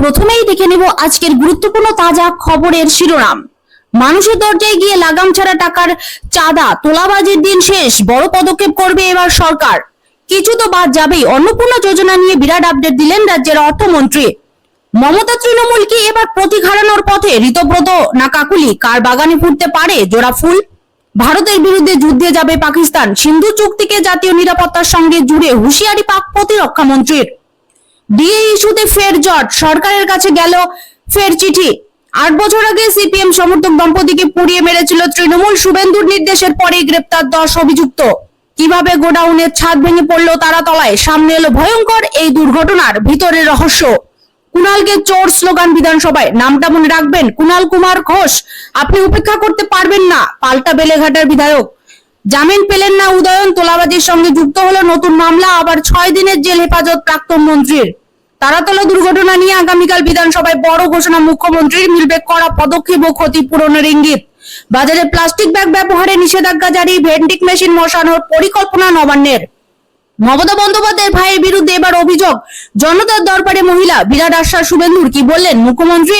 প্রথমেই দেখে নেব আজকের গুরুত্বপূর্ণ তাজা খবরের শিরোনাম। মানুষের দরজায় গিয়ে লাগাম ছাড়া টাকার চাঁদা তোলাবাজির দিন শেষ, বড় পদক্ষেপ করবে এবার সরকার। কিছু তো বাদ যাবেই। অন্নপূর্ণা যোজনা নিয়ে বিরাট আপডেট দিলেন রাজ্যের অর্থমন্ত্রী। মমতা তৃণমূল কি এবার প্রতীক হারানোর পথে? ঋতব্রত না কাকুলি, কার বাগানে ফুটতে পারে জোড়া ফুল? ভারতের বিরুদ্ধে যুদ্ধে যাবে পাকিস্তান, সিন্ধু চুক্তিকে জাতীয় নিরাপত্তার সঙ্গে জুড়ে হুঁশিয়ারি পাক প্রতিরক্ষা মন্ত্রীর। ডিএ ইস্যুতে ফের জট, সরকারের কাছে গেল ফের চিঠি। 8 বছর আগে সিপিএম সমর্থক দম্পতিকে পুড়িয়ে মেরেছিল তৃণমূল, শুভেন্দুর নির্দেশের পরেই গ্রেপ্তার 10 অভিযুক্ত। কিভাবে গোডাউনের ছাদ ভেঙে পড়লো তারাতলায়, সামনে এলো ভয়ঙ্কর এই দুর্ঘটনার ভিতরের রহস্য। কুণালকে চোর স্লোগান বিধানসভায়, নামটা মনে রাখবেন, কুণাল কুমার ঘোষ। আপনি উপেক্ষা করতে পারবেন না, পাল্টা বেলেঘাটার বিধায়ক। জামিন পেলেন না উদয়ন, তোলাবাজির সঙ্গে যুক্ত হলো নতুন মামলা, আবার 6 দিনের জেল হেফাজত প্রাক্তন মন্ত্রীর। তারাতলা দুর্ঘটনা নিয়ে আগামীকাল বিধানসভায় বড় ঘোষণা মুখ্যমন্ত্রীর, মিলবে কড়া পদক্ষেপ ও ক্ষতিপূরণের ইঙ্গিত। বাজারে প্লাস্টিক ব্যাগ ব্যবহারে নিষেধাজ্ঞা জারি, ভেন্ডিং মেশিন বসানোর পরিকল্পনা নবান্নের। মমতা বন্দ্যোপাধ্যায়ের ভাইয়ের বিরুদ্ধে এবার অভিযোগ, জনতার দরবারে মহিলা, বিরাট আশ্বাস শুভেন্দুর। কি বললেন মুখ্যমন্ত্রী?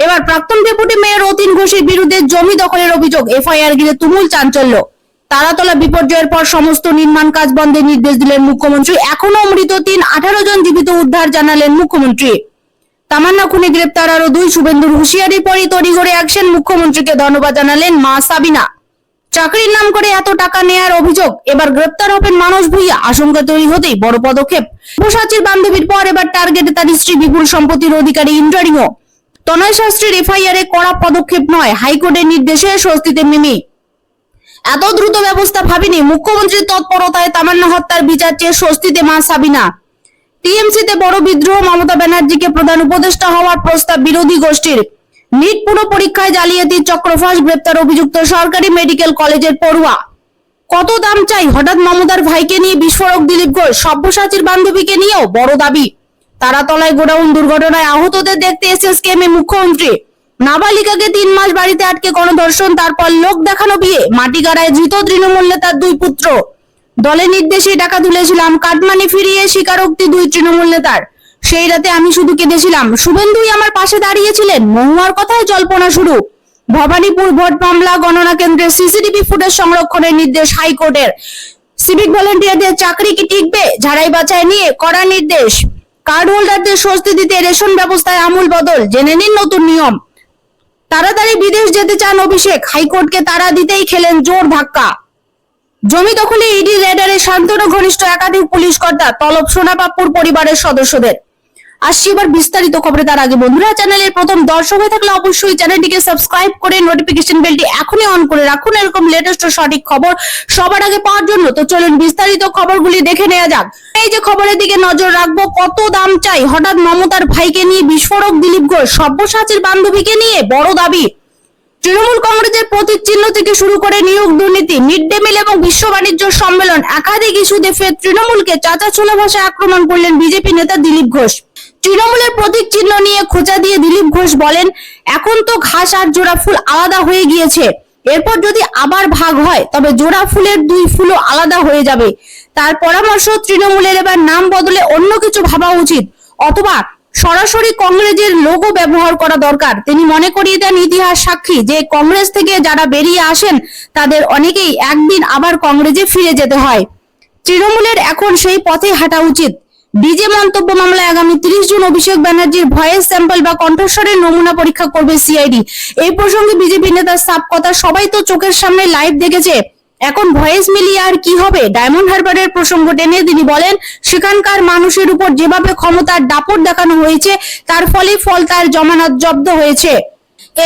এবার প্রাক্তন ডেপুটি মেয়র অতীন ঘোষের বিরুদ্ধে জমি দখলের অভিযোগ, এফআইআর ঘিরে তুমুল চাঞ্চল্য। তারাতলা বিপর্যয়ের পর সমস্ত নির্মাণ কাজ বন্ধের নির্দেশ দিলেন মুখ্যমন্ত্রী। এখনো মৃত 18 জন জীবিত উদ্ধার জানালেন মুখ্যমন্ত্রী। তামান্না খুনে গ্রেপ্তার আরো 2, শুভেন্দুর হুঁশিয়ারির পরই তড়িঘড়ি অ্যাকশন, মুখ্যমন্ত্রীকে ধন্যবাদ জানালেন মা সাবিনা। চাকরির নাম করে এত টাকা নেয়ার অভিযোগ, এবার গ্রেপ্তার হবেন মানস ভুঁইয়া, আশঙ্কা তৈরি হতেই বড় পদক্ষেপ। সব্যসাচীর বান্ধবীর পর এবার টার্গেটে তার স্ত্রী, বিপুল সম্পত্তির অধিকারী ইন্দ্রাণীও। তনয় শাস্ত্রীর এফআইআর এ কড়া পদক্ষেপ নয়, হাইকোর্টের নির্দেশে স্বস্তিতে মিমি। এত দ্রুত ব্যবস্থা ভাবিনি, মুখ্যমন্ত্রীর তৎপরতায় তামান্না হত্যার বিচার চেয়ে স্বস্তিতে মা সাবিনা। টিএমসিতে বড় বিদ্রোহ, মমতা ব্যানার্জিকে প্রধান উপদেষ্টা হওয়ার প্রস্তাব বিরোধী গোষ্ঠীর। নিট পুরো পরীক্ষায় জালিয়াতির চক্রফাঁস, গ্রেপ্তার অভিযুক্ত সরকারি মেডিকেল কলেজের পড়ুয়া। কত দাম চাই? হঠাৎ মমতার ভাইকে নিয়ে বিস্ফোরক দিলীপ ঘোষ, সব্যসাচীর বান্ধবীকে নিয়েও বড় দাবি। তারাতলায় গোডাউন দুর্ঘটনায় আহতদের দেখতে এসএসকেএমে মুখ্যমন্ত্রী। নাবালিকাকে 3 মাস বাড়িতে আটকে গণধর্ষণ, তারপর লোক দেখানো বিয়ে, মাটিগাড়ায় ধৃত তৃণমূল নেতার 2 পুত্র। দলের নির্দেশে টাকা তুলেছিলাম, কাটমানি ফিরিয়ে স্বীকারোক্তি 2 তৃণমূল নেতার। সেই রাতে আমি শুধু কেঁদেছিলাম, শুভেন্দুই আমার পাশে দাঁড়িয়েছিলেন। মহুয়ার কথায় জল্পনা শুরু। ভবানীপুর ভোট মামলা গণনা কেন্দ্রের সিসিটিভি ফুটেজ সংরক্ষণের নির্দেশ হাইকোর্টের। সিভিক ভলেন্টিয়ারদের চাকরি কি টিকবে? ঝাড়াই বাছাই নিয়ে কড়া নির্দেশ। কার্ড হোল্ডারদের স্বস্তি দিতে রেশন ব্যবস্থায় আমূল বদল, জেনে নিন নতুন নিয়ম। তাড়াতাড়ি বিদেশ যেতে চান অভিষেক, হাইকোর্টকে তাড়া দিতেই খেলেন জোর ধাক্কা। জমি দখলে ইডি রেডারে শান্তনু ঘনিষ্ঠ একাধিক পুলিশ কর্তা, তলব সোনাপাপ্পুর পরিবারের সদস্যদের। আসছি এবার বিস্তারিত খবরে। তার আগে বন্ধুরা, চ্যানেলের প্রথম দর্শক হয়ে থাকলে অবশ্যই চ্যানেলটিকে সাবস্ক্রাইব করে নোটিফিকেশন বেলটি এখনই অন করে রাখুন, এরকম লেটেস্ট ও সঠিক খবর সবার আগে পাওয়ার জন্য। তো চলুন বিস্তারিত খবরগুলি দেখে নেওয়া যাক। এই যে খবরের দিকে নজর রাখবো, কত দাম চাই? হঠাৎ মমতার ভাইকে নিয়ে বিস্ফোরক দিলীপ ঘোষ, সব্যসাচীর বান্ধবীকে নিয়ে বড় দাবি। তৃণমূল কংগ্রেসের প্রতীক চিহ্ন থেকে শুরু করে নিয়োগ দুর্নীতি, মিড ডে মিল এবং বিশ্ব বাণিজ্য সম্মেলন, একাধিক ইস্যুতে ফের তৃণমূলকে চাঁচাছোলা ভাষায় আক্রমণ করলেন বিজেপি নেতা দিলীপ ঘোষ। তৃণমূলের প্রতীক চিহ্ন নিয়ে খোঁচা দিয়ে দিলীপ ঘোষ বলেন, এখন তো ঘাস আর জোড়া ফুল আলাদা হয়ে গিয়েছে, এরপর যদি আবার ভাগ হয় তবে জোড়া ফুলের 2 ফুলও আলাদা হয়ে যাবে। তার পরামর্শ, তৃণমূলের এবার নাম বদলে অন্য কিছু ভাবা উচিত, অথবা সরাসরি কংগ্রেসের লোগো ব্যবহার করা দরকার। তিনি মনে করিয়ে দেন, ইতিহাস সাক্ষী যে কংগ্রেস থেকে যারা বেরিয়ে আসেন তাদের অনেকেই একদিন আবার কংগ্রেসে ফিরে যেতে হয়। তৃণমূলের এখন সেই পথে হাঁটা উচিত। ডিজে মন্তব্য মামলায় আগামী 30 জুন অভিষেক ব্যানার্জির ভয়েস স্যাম্পল বা কণ্ঠস্বরের নমুনা পরীক্ষা করবে সিআইডি। এই প্রসঙ্গে বিজেপি নেতার সাফ কথা, সবাই তো চোখের সামনে লাইভ দেখেছে, এখন ভয়েস মিলিয়ে আর কি হবে? ডায়মন্ড হারবারের প্রসঙ্গ টেনে তিনি বলেন, সেখানকার মানুষের উপর যেভাবে ক্ষমতার দাপট দেখানো হয়েছে তার ফলে তার জমানত জব্দ হয়েছে।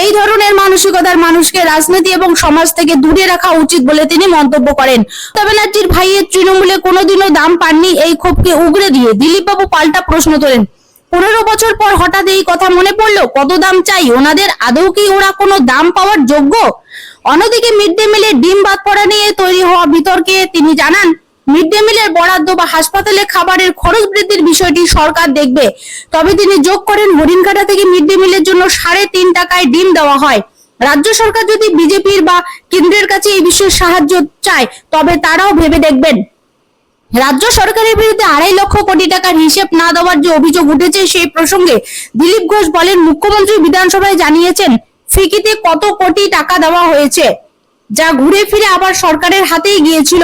এই ধরনের মানসিকতার মানুষকে রাজনীতি এবং সমাজ থেকে দূরে রাখা উচিত বলে তিনি মন্তব্য করেন। মমতা ব্যানার্জির ভাইয়ের তৃণমূলে কোনোদিনও দাম পাননি, এই ক্ষোভকে উগরে দিয়ে দিলীপ বাবু পাল্টা প্রশ্ন তোলেন। 15 বছর পর হঠাৎ এই কথা মনে পড়লো, কত দাম চাই ওনাদের? আদৌ কি ওরা কোনো দাম পাওয়ার যোগ্য? অন্যদিকে মিড ডে মিলে ডিম বাদ পড়া নিয়ে তৈরি হওয়া বিতর্কে তিনি জানান, মিড ডে মিলের বরাদ্দ বা হাসপাতালে খাবারের খরচ বৃদ্ধির বিষয়টি সরকার দেখবে। তবে তিনি যোগ করেন, হরিণঘাটা থেকে মিড ডে মিলের জন্য 3.5 টাকায় ডিম দেওয়া হয়। রাজ্য সরকার যদি বিজেপির বা কেন্দ্রের কাছে এই বিষয়ে সাহায্য চায় তবে তারাও ভেবে দেখবেন। রাজ্য সরকারের বিরুদ্ধে 2.5 লক্ষ কোটি টাকার হিসেব না দেওয়ার যে অভিযোগ উঠেছে সেই প্রসঙ্গে দিলীপ ঘোষ বলেন, মুখ্যমন্ত্রী বিধানসভায় জানিয়েছেন ফিকিতে কত কোটি টাকা দেওয়া হয়েছে, যা ঘুরে ফিরে আবার সরকারের হাতেই গিয়েছিল।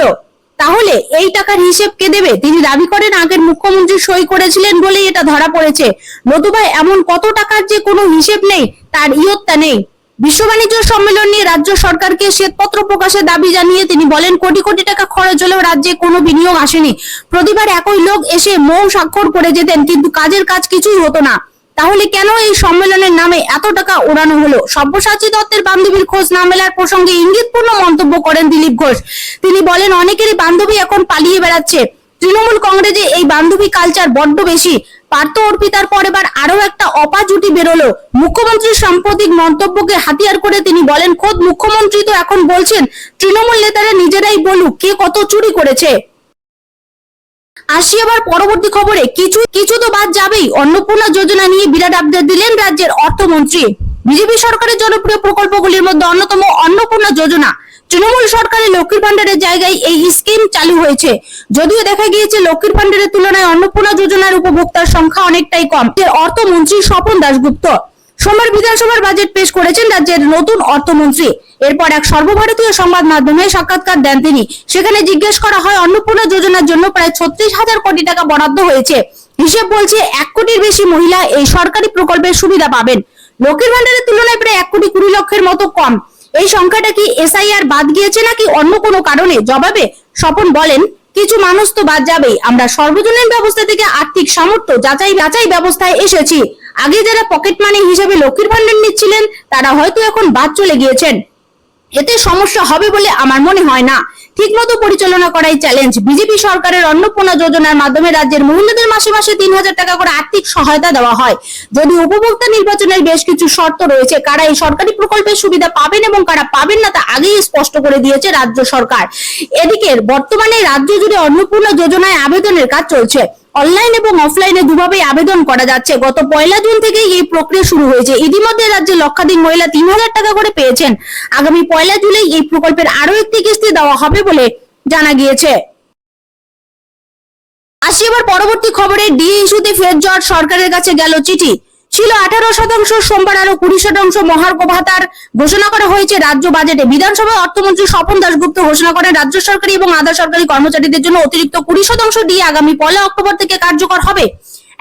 তাহলে এই টাকার হিসেব কে দেবে? তিনি দাবি করেন আগের মুখ্যমন্ত্রী সই করেছিলেন বলেই এটা ধরা পড়েছে, নতুবা এমন কত টাকার যে কোনো হিসেব নেই তার ইয়ত্তা নেই। বিশ্ব বাণিজ্য সম্মেলন নিয়ে রাজ্য সরকারকে শ্বেতপত্র প্রকাশের দাবি জানিয়ে তিনি বলেন, কোটি কোটি টাকা খরচ হলেও রাজ্যে কোনো বিনিয়োগ আসেনি। প্রতিবার একই লোক এসে মৌ স্বাক্ষর করে যেতেন, কিন্তু কাজের কাজ কিছুই হতো না। তাহলে কেন এই সম্মেলনের নামে এত টাকা ওড়ানো হলো? সব্যসাচী দত্তের বান্ধবীর খোঁজ না মেলার প্রসঙ্গে ইঙ্গিতপূর্ণ মন্তব্য করেন দিলীপ ঘোষ। তিনি বলেন, অনেকেরই বান্ধবী এখন পালিয়ে বেড়াচ্ছে। তৃণমূল কংগ্রেসে এই বান্ধবী কালচার বড্ড বেশি। পার্থ অর্পিতার পর এবার আরো একটা অপা জুটি বেরোলো। মুখ্যমন্ত্রীর সাম্প্রতিক মন্তব্যকে হাতিয়ার করে তিনি বলেন, খোদ মুখ্যমন্ত্রী তো এখন বলছেন তৃণমূল নেতারা নিজেরাই বলুক কে কত চুরি করেছে। আসি আবার পরবর্তী খবরে, কিছু তো বাদ যাবেই। অন্নপূর্ণা যোজনা নিয়ে বিরাট আপডেট দিলেন রাজ্যের অর্থমন্ত্রী। বিজেপি সরকারের জনপ্রিয় প্রকল্পগুলির মধ্যে অন্যতম অন্নপূর্ণা যোজনা। তৃণমূল সরকারের লক্ষ্মীর ভান্ডারের জায়গায় এই স্কিম চালু হয়েছে। যদিও দেখা গিয়েছে লক্ষ্মীর ভান্ডারের তুলনায় অন্নপূর্ণা যোজনার উপভোক্তার সংখ্যা অনেকটাই কম। অর্থমন্ত্রী স্বপন দাশগুপ্ত সোমবার বিধানসভার বাজেট পেশ করেছেন রাজ্যের নতুন অর্থমন্ত্রী। এরপর এক সর্বভারতীয় সংবাদ মাধ্যমে সাক্ষাৎকার দেন তিনি। সেখানে জিজ্ঞেস করা হয়, অন্নপূর্ণা যোজনার জন্য প্রায় 36,000 কোটি টাকা বরাদ্দ হয়েছে। হিসেব বলছে 1 কোটির বেশি মহিলা এই সরকারি প্রকল্পের সুবিধা পাবেন। লক্ষ্মীর ভান্ডারের তুলনায় প্রায় 1,20,00,000 মতো কম। এই সংখ্যাটা কি এসআইআর বাদ গিয়েছে নাকি অন্য কোনো কারণে? জবাবে স্বপন বলেন, কিছু মানুষ তো বাদ যাবেই। আমরা সর্বজনীন ব্যবস্থা থেকে আর্থিক সামর্থ্য যাচাই ব্যবস্থায় এসেছি। আগে যারা পকেট মানি হিসেবে লক্ষ্মীর ভান্ডার নিচ্ছিলেন তারা হয়তো এখন বাদ চলে গিয়েছেন। এতে সমস্যা হবে বলে আমার মনে হয় না। ঠিকমতো পরিচালনা করাই চ্যালেঞ্জ। বিজেপি সরকারের অন্নপূর্ণা যোজনার মাধ্যমে রাজ্যের মহিলাদের মাসে মাসে 3,000 টাকা করে আর্থিক সহায়তা দেওয়া হয়। যদি উপভোক্তা নির্বাচনের বেশ কিছু শর্ত রয়েছে, কারা এই সরকারি প্রকল্পের সুবিধা পাবেন এবং কারা পাবেন না তা আগেই স্পষ্ট করে দিয়েছে রাজ্য সরকার। এদিকে বর্তমানে রাজ্য জুড়ে অন্নপূর্ণা যোজনায় আবেদনের কাজ চলছে। অনলাইন এবং অফলাইনে দুভাবেই আবেদন করা যাচ্ছে। গত 1 জুন থেকেই এই প্রক্রিয়া শুরু হয়েছে। ইতিমধ্যে রাজ্যে লক্ষাধিক মহিলা 3,000 টাকা করে পেয়েছেন। আগামী 1 জুলাই এই প্রকল্পের আরো একটি কিস্তি দেওয়া হবে বলে জানা গিয়েছে। আসি এবার পরবর্তী খবরে, ডিএ ইস্যুতে ফের জট, সরকারের কাছে গেল চিঠি। ছিল 18%, সোমবার আরো 20% মহার্ঘ ভাতার ঘোষণা করা হয়েছে রাজ্য বাজেটে। বিধানসভায় অর্থমন্ত্রী স্বপন দাশগুপ্ত ঘোষণা করেন, রাজ্য সরকারি এবং আধা সরকারি কর্মচারীদের জন্য অতিরিক্ত 20% ডিএ আগামী 1 অক্টোবর থেকে কার্যকর হবে।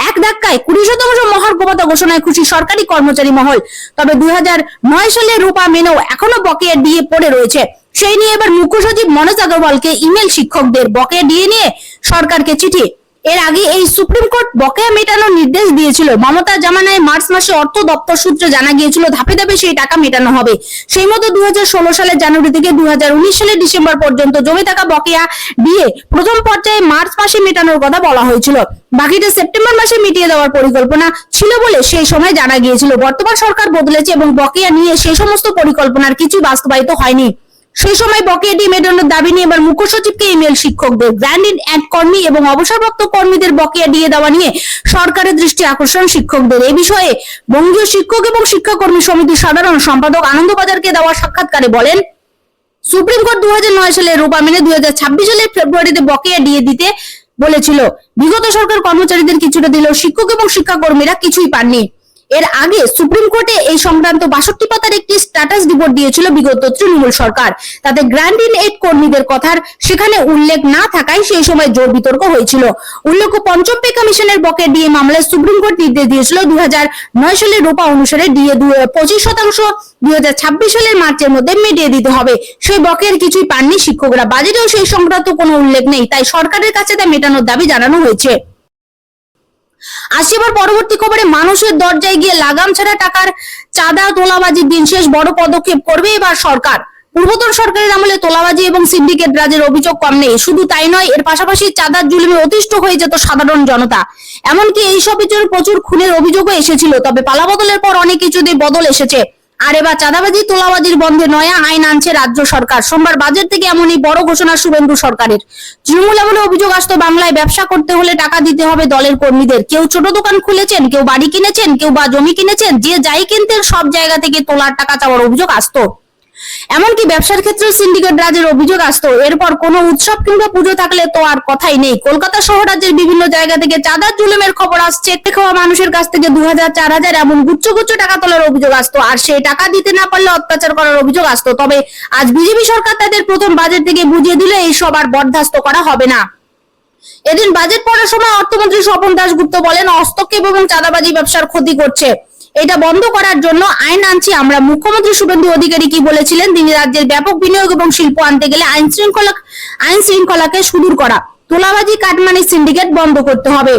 এক ধাক্কায় 20% মহার্ঘ ভাতা ঘোষণায় খুশি সরকারি কর্মচারী মহল। তবে 2009 সালে রূপা মেনেও এখনো বকেয়া ডিএ পড়ে রয়েছে। সেই নিয়ে এবার মুখ্য সচিব মনোজ আগরওয়ালকে ইমেল শিক্ষকদের বকেয়া ডিএ নিয়ে সরকারকে চিঠি। এর আগে এই সুপ্রিম কোর্ট বকেয়া মেটানোর নির্দেশ দিয়েছিল। মমতা জামানায় মার্চ মাসে অর্থ দপ্তর সূত্রে জানা গিয়েছিল ধাপে ধাপে সেই টাকা মেটানো হবে। সেই মতো 2016 সালের জানুয়ারি থেকে 2019 সালের ডিসেম্বর পর্যন্ত জমে থাকা বকেয়া ডিএ প্রথম পর্যায়ে মার্চ মাসে মেটানোর কথা বলা হয়েছিল। বাকিটা সেপ্টেম্বর মাসে মিটিয়ে দেওয়ার পরিকল্পনা ছিল বলে সেই সময় জানা গিয়েছিল। বর্তমান সরকার বদলেছে এবং বকেয়া নিয়ে সেই সমস্ত পরিকল্পনার কিছু বাস্তবায়িত হয়নি। সেই সময় বকেয়া ডিএ মেটানোর দাবি নিয়ে এবার মুখ্য সচিবকে ইমেল শিক্ষকদের, গ্র্যান্ড ইন অ্যাড কর্মী এবং অবসরপ্রাপ্ত কর্মীদের বকেয়া ডিএ দেওয়া নিয়ে সরকারের দৃষ্টি আকর্ষণ শিক্ষকদের। এই বিষয়ে বঙ্গীয় শিক্ষক এবং শিক্ষাকর্মী সমিতির সাধারণ সম্পাদক আনন্দবাজারকে দেওয়া সাক্ষাৎকারে বলেন, সুপ্রিম কোর্ট 2009 সালে রূপা মেনে 2026 সালের ফেব্রুয়ারিতে বকেয়া ডিএ দিতে বলেছিল। বিগত সরকার কর্মচারীদের কিছুটা দিলেও শিক্ষক এবং শিক্ষাকর্মীরা কিছুই পাননি। এর আগে সুপ্রিম কোর্টে এই সংক্রান্ত 62 পাতার একটি স্ট্যাটাস রিপোর্ট দিয়েছিল বিগত তৃণমূল সরকার। তাতে গ্র্যান্ড ইন এইড কর্মীদের কথার সেখানে উল্লেখ না থাকায় সেই সময় জোর বিতর্ক হয়েছিল। উল্লেখ্য, পঞ্চম পে কমিশনের বকেয়া ডিএ মামলায় সুপ্রিম কোর্ট নির্দেশ দিয়েছিল 2009 সালের রূপা অনুসারে ডিএ 25% 2026 সালের মার্চের মধ্যে মিটিয়ে দিতে হবে। সেই বকেয়ার কিছুই পাননি শিক্ষকরা। বাজেটেও সেই সংক্রান্ত কোনো উল্লেখ নেই, তাই সরকারের কাছে তা মেটানোর দাবি জানানো হয়েছে। আসি এবার পরবর্তী খবরে, মানুষের দরজায় গিয়ে লাগাম ছাড়া টাকার চাঁদা তোলাবাজির দিন শেষ, বড় পদক্ষেপ করবে এবার সরকার। পূর্বতন সরকারের আমলে তোলাবাজি এবং সিন্ডিকেট রাজের অভিযোগ কম নেই। শুধু তাই নয়, এর পাশাপাশি চাঁদার জুলুমে অতিষ্ঠ হয়ে যেত সাধারণ জনতা। এমনকি এইসব বিচারে প্রচুর খুনের অভিযোগও এসেছিল। তবে পালাবদলের পর অনেক কিছুতেই বদল এসেছে। আর এবার চাঁদাবাজি তোলাবাজির বন্ধে নয়া আইন আনছে রাজ্য সরকার। সোমবার বাজেট থেকে এমনই বড় ঘোষণা শুভেন্দু সরকারের। তৃণমূল আমলে অভিযোগ আসতো বাংলায় ব্যবসা করতে হলে টাকা দিতে হবে দলের কর্মীদের। কেউ ছোট দোকান খুলেছেন, কেউ বাড়ি কিনেছেন, কেউ বা জমি কিনেছেন, যে যাই কিনতেন সব জায়গা থেকে তোলার টাকা চাওয়ার অভিযোগ আসতো। এমনকি ব্যবসার ক্ষেত্রেও সিন্ডিকেট রাজের অভিযোগ আসতো। এরপর কোনো উৎসব কিংবা পুজো থাকলে তো আর কথাই নেই। কলকাতা সহ রাজ্যের বিভিন্ন জায়গা থেকে চাঁদার জুলুমের খবর আসছে। খেটে খাওয়া মানুষের কাছ থেকে 2000, 4000 এমন গুচ্ছ গুচ্ছ টাকা তোলার অভিযোগ আসতো, আর সেই টাকা দিতে না পারলে অত্যাচার করার অভিযোগ আসতো। তবে আজ বিজেপি সরকার তাদের প্রথম বাজেট থেকে বুঝিয়ে দিলে এইসব আর বরদাস্ত করা হবে না। এদিন বাজেট পড়ার সময় অর্থমন্ত্রী স্বপন দাশগুপ্ত বলেন, হস্তক্ষেপ এবং চাঁদাবাজি ব্যবসার ক্ষতি করছে, এটা বন্ধ করার জন্য আইন আনছি আমরা। মুখ্যমন্ত্রী শুভেন্দু অধিকারী কি বলেছিলেন, তিনি রাজ্যের ব্যাপক বিনিয়োগ এবং শিল্প আনতে গেলে আইন শৃঙ্খলাকে সুদূর করা, তোলাবাজি, কাটমানি, সিন্ডিকেট বন্ধ করতে হবে।